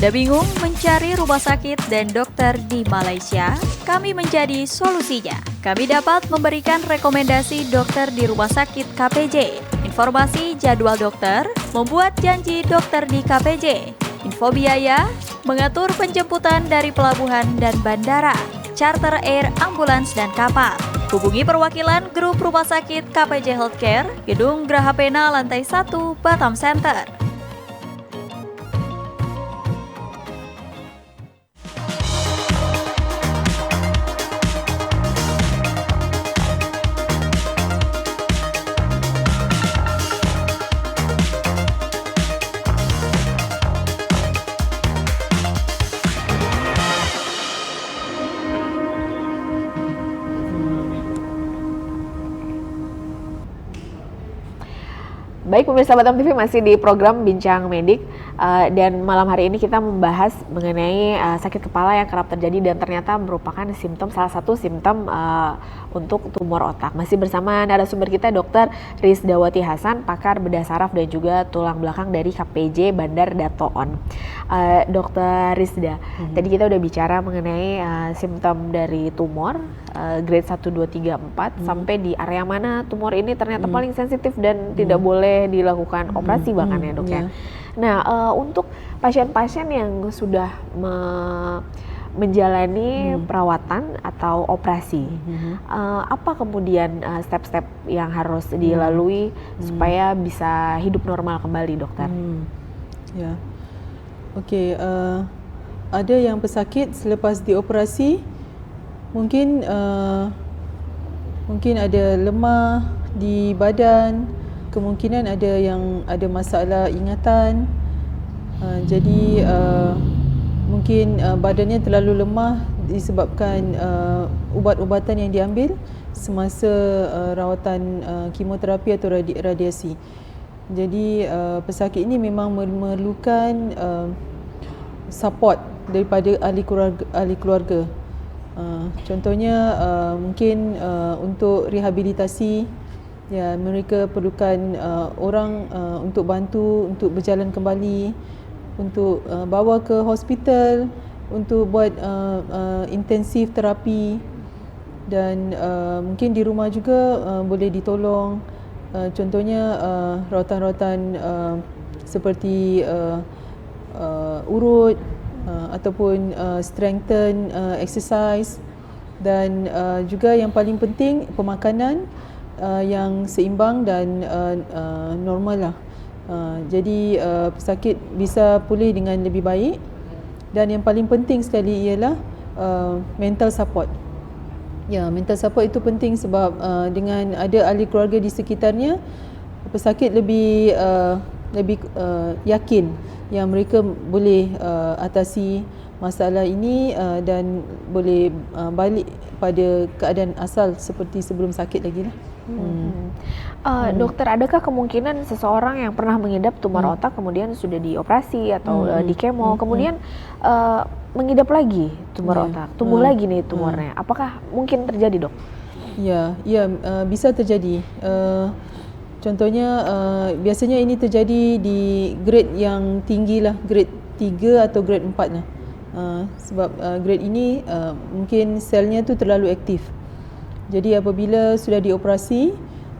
[SPEAKER 5] Anda bingung mencari rumah sakit dan dokter di Malaysia? Kami menjadi solusinya. Kami dapat memberikan rekomendasi dokter di rumah sakit KPJ, informasi jadwal dokter, membuat janji dokter di KPJ, info biaya, mengatur penjemputan dari pelabuhan dan bandara, charter air, ambulans, dan kapal. Hubungi perwakilan grup rumah sakit KPJ Healthcare, Gedung Graha Pena, lantai 1, Batam Center.
[SPEAKER 2] Baik pemirsa Batam TV, masih di program Bincang Medik, dan malam hari ini kita membahas mengenai sakit kepala yang kerap terjadi dan ternyata merupakan salah satu simptom untuk tumor otak. Masih bersama narasumber kita Dr. Rizdawati Hasan, pakar bedah saraf dan juga tulang belakang dari KPJ Bandar Dato On. Dr. Rizda, tadi kita udah bicara mengenai simptom dari tumor grade 1, 2, 3, 4 sampai di area mana tumor ini ternyata paling sensitif dan tidak boleh dilakukan operasi bahkan ya dok ya. Nah untuk pasien-pasien yang sudah menjalani perawatan atau operasi, apa kemudian step-step yang harus dilalui supaya bisa hidup normal kembali dokter?
[SPEAKER 3] Ya, okey. Ada yang pesakit selepas dioperasi mungkin ada lemah di badan, kemungkinan ada yang ada masalah ingatan, jadi mungkin badannya terlalu lemah disebabkan ubat-ubatan yang diambil semasa rawatan kemoterapi atau radiasi. Jadi pesakit ini memang memerlukan support daripada ahli keluarga. Contohnya mungkin untuk rehabilitasi, ya, mereka perlukan orang untuk bantu untuk berjalan kembali, untuk bawa ke hospital, untuk buat intensif terapi, dan mungkin di rumah juga boleh ditolong. Contohnya rawatan-rawatan seperti urut ataupun strengthen exercise, dan juga yang paling penting pemakanan yang seimbang dan normal lah. Jadi pesakit bisa pulih dengan lebih baik, dan yang paling penting sekali ialah mental support. Ya, mental support itu penting sebab dengan ada ahli keluarga di sekitarnya, pesakit lebih yakin yang mereka boleh atasi masalah ini dan boleh balik pada keadaan asal seperti sebelum sakit lagi lah.
[SPEAKER 2] Dokter, adakah kemungkinan seseorang yang pernah mengidap tumor otak kemudian sudah dioperasi atau di kemo kemudian mengidap lagi tumor otak, tumbuh lagi nih tumornya? Apakah mungkin terjadi, dok?
[SPEAKER 3] Ya, bisa terjadi. Contohnya biasanya ini terjadi di grade yang tinggi lah, grade 3 atau grade 4 lah. Sebab grade ini mungkin selnya tu terlalu aktif. Jadi apabila sudah dioperasi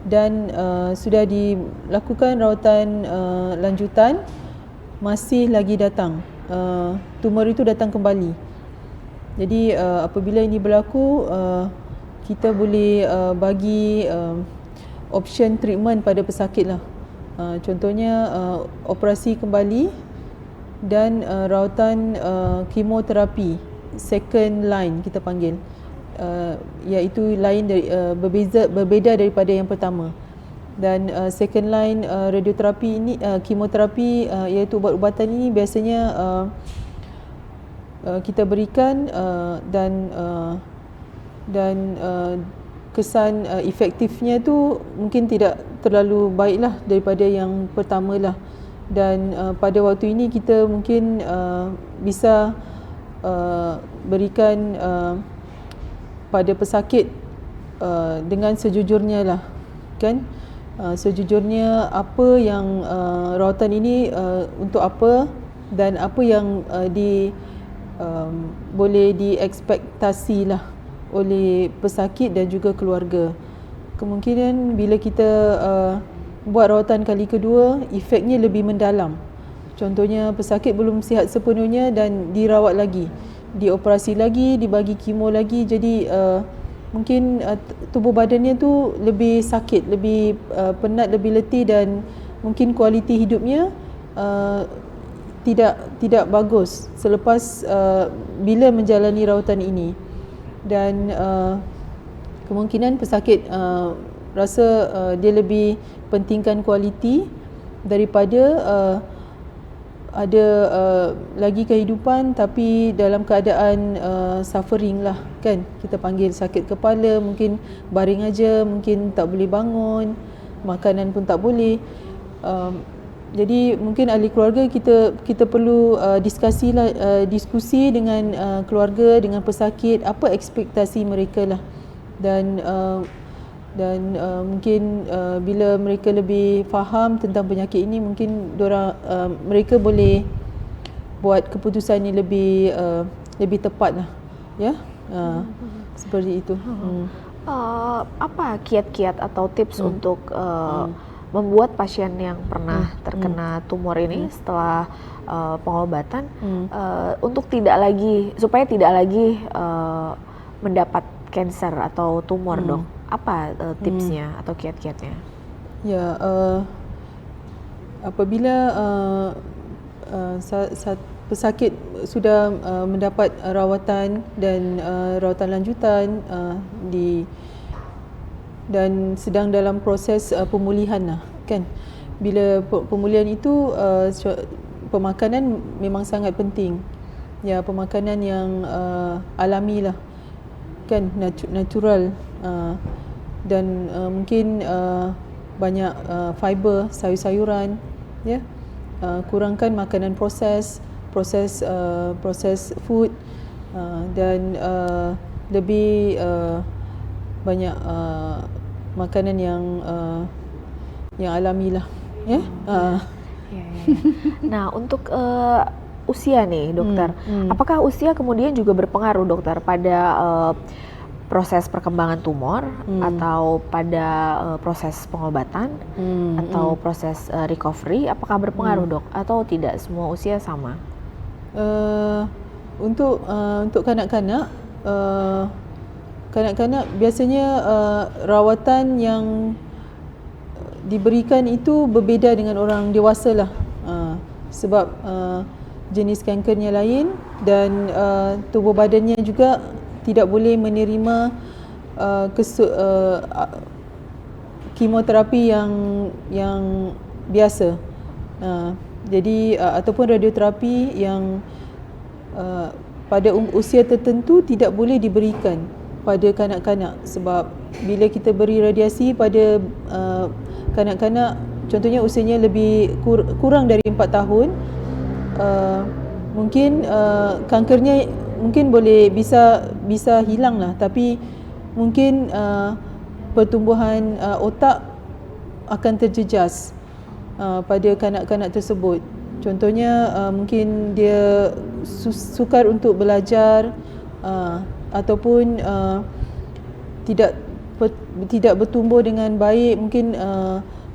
[SPEAKER 3] dan sudah dilakukan rawatan lanjutan, masih lagi datang, tumor itu datang kembali. Jadi apabila ini berlaku, kita boleh bagi option treatment pada pesakit lah. Contohnya operasi kembali dan rawatan kemoterapi second line kita panggil, iaitu lain dari berbeza daripada yang pertama. Dan second line radioterapi ini, kemoterapi iaitu ubat-ubatan ini biasanya kita berikan dan kesan efektifnya tu mungkin tidak terlalu baiklah daripada yang pertama lah. Dan pada waktu ini kita mungkin bisa berikan pada pesakit dengan sejujurnya lah, kan? Sejujurnya apa yang rawatan ini untuk apa, dan apa yang boleh diekspektasi lah oleh pesakit dan juga keluarga. Kemungkinan bila kita buat rawatan kali kedua, efeknya lebih mendalam. Contohnya pesakit belum sihat sepenuhnya dan dirawat lagi, dioperasi lagi, dibagi kemo lagi, jadi mungkin tubuh badannya tu lebih sakit, lebih penat, lebih letih dan mungkin kualiti hidupnya tidak bagus selepas bila menjalani rawatan ini. Dan kemungkinan pesakit rasa dia lebih pentingkan kualiti daripada ada lagi kehidupan tapi dalam keadaan suffering lah kan. Kita panggil sakit kepala, mungkin baring aja, mungkin tak boleh bangun, makanan pun tak boleh. Jadi mungkin ahli keluarga kita perlu diskusi dengan keluarga, dengan pesakit, apa ekspektasi mereka lah. Dan mungkin bila mereka lebih faham tentang penyakit ini, mungkin mereka boleh buat keputusan yang lebih tepat lah, ya. Seperti itu.
[SPEAKER 2] Apa kiat-kiat atau tips untuk membuat pasien yang pernah terkena tumor ini setelah pengobatan untuk supaya tidak lagi mendapat kanker atau tumor, Dok? Apa tipsnya atau kiat-kiatnya?
[SPEAKER 3] Ya, apabila pesakit sudah mendapat rawatan dan rawatan lanjutan dan sedang dalam proses pemulihan lah, kan. Bila pemulihan itu pemakanan memang sangat penting. Ya, pemakanan yang alami lah, kan, natural, dan mungkin banyak fiber, sayur-sayuran, ya. Kurangkan makanan proses food, dan lebih banyak makanan yang alami lah, ya.
[SPEAKER 2] Nah, untuk usia nih, Dokter, apakah usia kemudian juga berpengaruh, Dokter, pada proses perkembangan tumor atau pada proses pengobatan atau proses recovery? Apakah berpengaruh, Dok, atau tidak, semua usia sama?
[SPEAKER 3] Untuk kanak-kanak, biasanya rawatan yang diberikan itu berbeza dengan orang dewasa lah, sebab jenis kankernya lain dan tubuh badannya juga tidak boleh menerima kemoterapi yang biasa, jadi ataupun radioterapi yang pada usia tertentu tidak boleh diberikan pada kanak-kanak, sebab bila kita beri radiasi pada kanak-kanak, contohnya usianya lebih kurang dari 4 tahun, mungkin kankernya mungkin bisa hilang lah, tapi mungkin pertumbuhan otak akan terjejas pada kanak-kanak tersebut. Contohnya mungkin dia sukar untuk belajar, ataupun tidak bertumbuh dengan baik, mungkin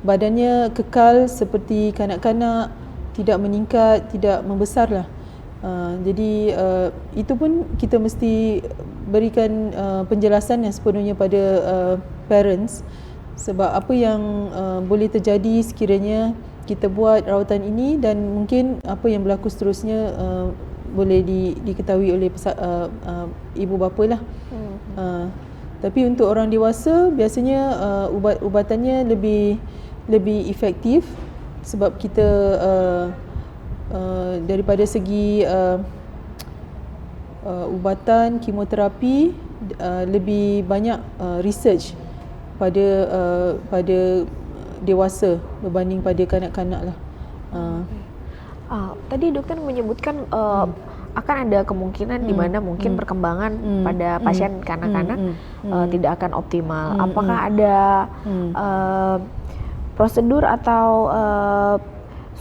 [SPEAKER 3] badannya kekal seperti kanak-kanak, tidak meningkat, tidak membesar lah. Jadi itu pun kita mesti berikan penjelasan yang sepenuhnya pada parents, sebab apa yang boleh terjadi sekiranya kita buat rawatan ini, dan mungkin apa yang berlaku seterusnya boleh diketahui oleh ibu bapa lah. Tapi untuk orang dewasa biasanya ubatannya lebih efektif, sebab kita daripada segi ubatan, kemoterapi, lebih banyak research pada dewasa berbanding pada kanak-kanak lah.
[SPEAKER 2] Tadi dokter menyebutkan akan ada kemungkinan di mana mungkin perkembangan pada pasien kanak-kanak tidak akan optimal. Apakah ada prosedur atau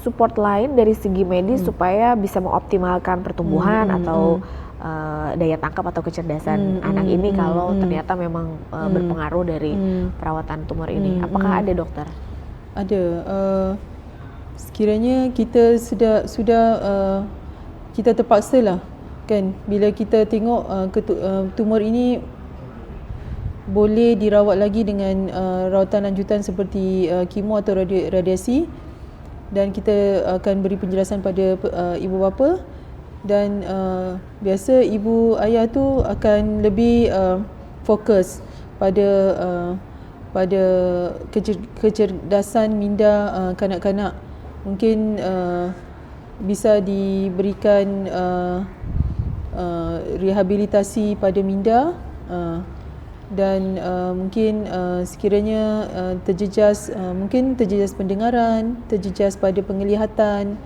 [SPEAKER 2] support lain dari segi medis supaya bisa mengoptimalkan pertumbuhan atau daya tangkap atau kecerdasan anak ini kalau ternyata memang berpengaruh dari perawatan tumor ini. Apakah ada, dokter?
[SPEAKER 3] Ada. Sekiranya kita sudah kita terpaksa lah kan, bila kita tengok tumor ini boleh dirawat lagi dengan rawatan lanjutan seperti kemo atau radiasi, dan kita akan beri penjelasan pada ibu bapa, dan biasa ibu ayah tu akan lebih fokus pada kecerdasan minda kanak-kanak. Mungkin bisa diberikan rehabilitasi pada minda, dan mungkin sekiranya terjejas, mungkin terjejas pendengaran, terjejas pada penglihatan,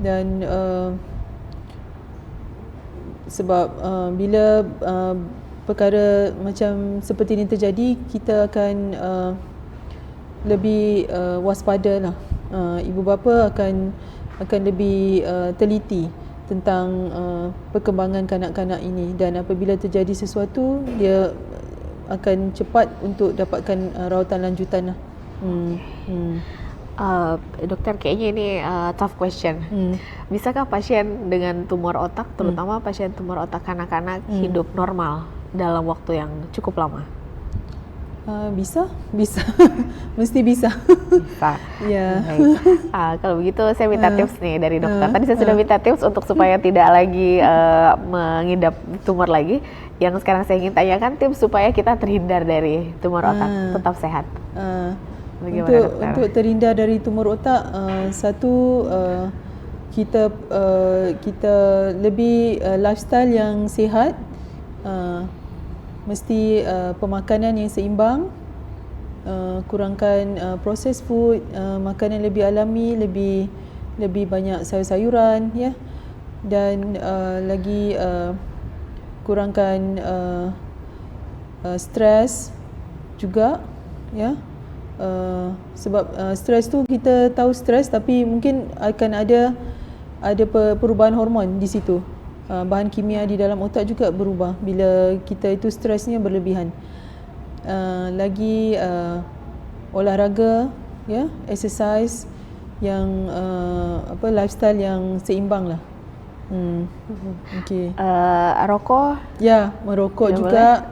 [SPEAKER 3] dan sebab bila perkara macam seperti ini terjadi, kita akan lebih waspada lah. Ibu bapa akan lebih teliti tentang perkembangan kanak-kanak ini, dan apabila terjadi sesuatu, dia akan cepat untuk dapatkan rawatan lanjutan lah.
[SPEAKER 2] Dokter, kayaknya ini tough question. Bisakah pasien dengan tumor otak, terutama pasien tumor otak kanak-kanak, hidup normal dalam waktu yang cukup lama?
[SPEAKER 3] Bisa, mesti bisa.
[SPEAKER 2] Bisa.
[SPEAKER 3] Ya.
[SPEAKER 2] Kalau begitu saya minta tips nih dari dokter. Tadi saya sudah minta tips untuk supaya tidak lagi mengidap tumor lagi. Yang sekarang saya ingin tanyakan tips supaya kita terhindar dari tumor otak, tetap sehat.
[SPEAKER 3] Untuk terhindar dari tumor otak, satu, kita lebih lifestyle yang sihat. Mesti pemakanan yang seimbang, kurangkan processed food, makanan lebih alami, lebih banyak sayur-sayuran, ya, dan lagi kurangkan stres juga, ya, sebab stres tu kita tahu stres, tapi mungkin akan ada perubahan hormon di situ. Bahan kimia di dalam otak juga berubah bila kita itu stresnya berlebihan. Lagi olahraga, ya, exercise yang lifestyle yang seimbang lah. Okey.
[SPEAKER 2] Rokok?
[SPEAKER 3] Ya, merokok juga.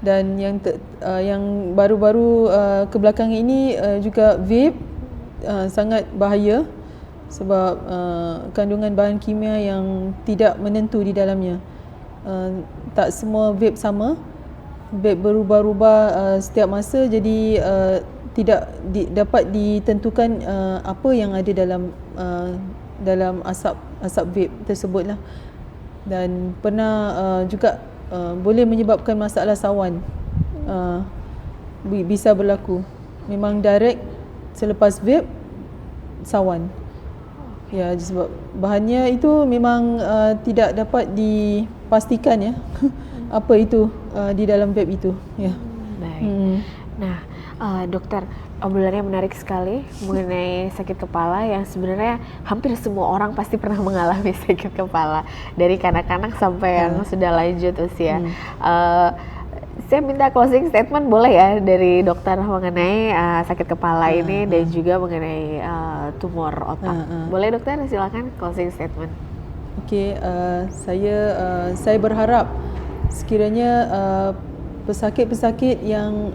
[SPEAKER 3] Dan yang baru-baru kebelakangan ini juga vape, sangat bahaya. Sebab kandungan bahan kimia yang tidak menentu di dalamnya. Tak semua vape sama. Vape berubah-ubah setiap masa, jadi tidak dapat ditentukan apa yang ada dalam asap vape tersebutlah. Dan pernah juga boleh menyebabkan masalah sawan. Bisa berlaku. Memang direct selepas vape sawan. Ya, sebab bahannya itu memang tidak dapat dipastikan, ya, apa itu di dalam vape itu. Ya.
[SPEAKER 2] Baik. Nah, dokter, obrolannya menarik sekali mengenai sakit kepala yang sebenarnya hampir semua orang pasti pernah mengalami sakit kepala, dari kanak-kanak sampai yang sudah lanjut usia. Saya minta closing statement boleh ya dari dokter mengenai sakit kepala ini dan juga mengenai tumor otak. Boleh, dokter? Silakan closing statement.
[SPEAKER 3] Okey, saya berharap sekiranya pesakit-pesakit yang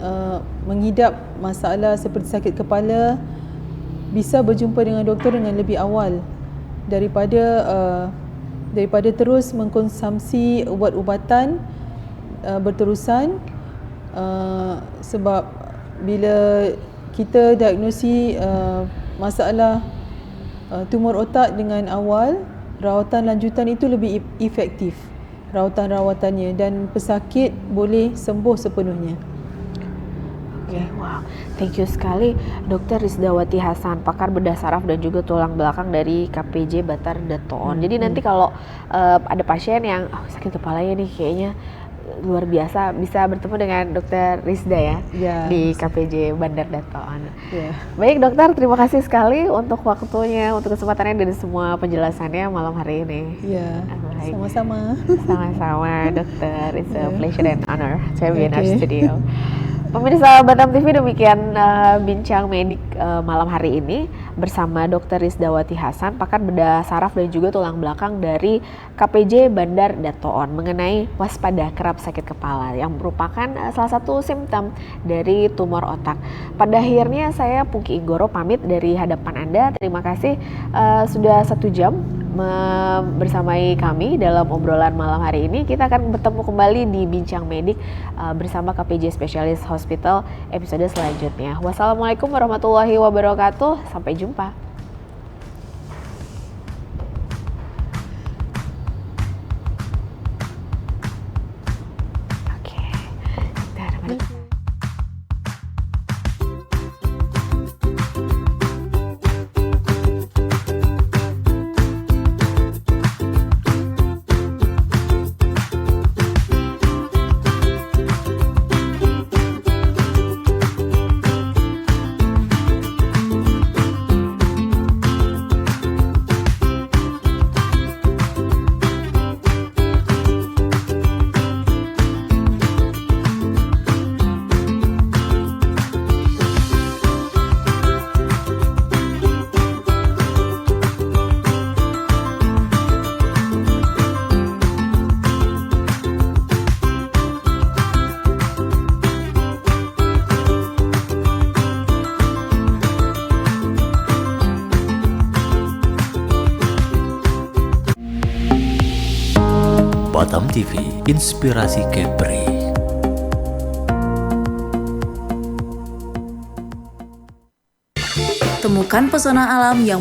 [SPEAKER 3] mengidap masalah seperti sakit kepala bisa berjumpa dengan doktor dengan lebih awal daripada terus mengkonsumsi ubat-ubatan berterusan, sebab bila kita diagnosi masalah tumor otak dengan awal, rawatan lanjutan itu lebih efektif, rawatan-rawatannya, dan pesakit boleh sembuh sepenuhnya.
[SPEAKER 2] Oke, wow, thank you sekali Dr. Rizdawati Hasan, pakar bedah saraf dan juga tulang belakang dari KPJ Batar Datoon. Jadi nanti kalau ada pasien yang sakit kepalanya nih kayaknya luar biasa bisa bertemu dengan Dokter Rizda ya,
[SPEAKER 3] Ya.
[SPEAKER 2] di KPJ Bandar Datoan.
[SPEAKER 3] Ya.
[SPEAKER 2] Baik dokter, terima kasih sekali untuk waktunya, untuk kesempatannya dan semua penjelasannya malam hari ini.
[SPEAKER 3] Ya.
[SPEAKER 2] Baik.
[SPEAKER 3] Sama-sama.
[SPEAKER 2] Sama-sama dokter, it's a
[SPEAKER 3] Ya.
[SPEAKER 2] pleasure and honor to be in our
[SPEAKER 3] Okay.
[SPEAKER 2] studio. Pemirsa Batam TV, demikian bincang medik malam hari ini bersama Dr. Rizdawati Hasan, pakar bedah saraf dan juga tulang belakang dari KPJ Bandar Datoan mengenai waspada kerap sakit kepala yang merupakan salah satu simptom dari tumor otak. Pada akhirnya saya Pungki Igoro pamit dari hadapan Anda. Terima kasih sudah 1 jam bersamai kami dalam obrolan malam hari ini. Kita akan bertemu kembali di Bincang Medik bersama KPJ Specialist Hospital episode selanjutnya. Wassalamualaikum warahmatullahi wabarakatuh. Sampai jumpa. Oke. Mari.
[SPEAKER 1] Batam TV, inspirasi Kepri.
[SPEAKER 6] Temukan pesona alam yang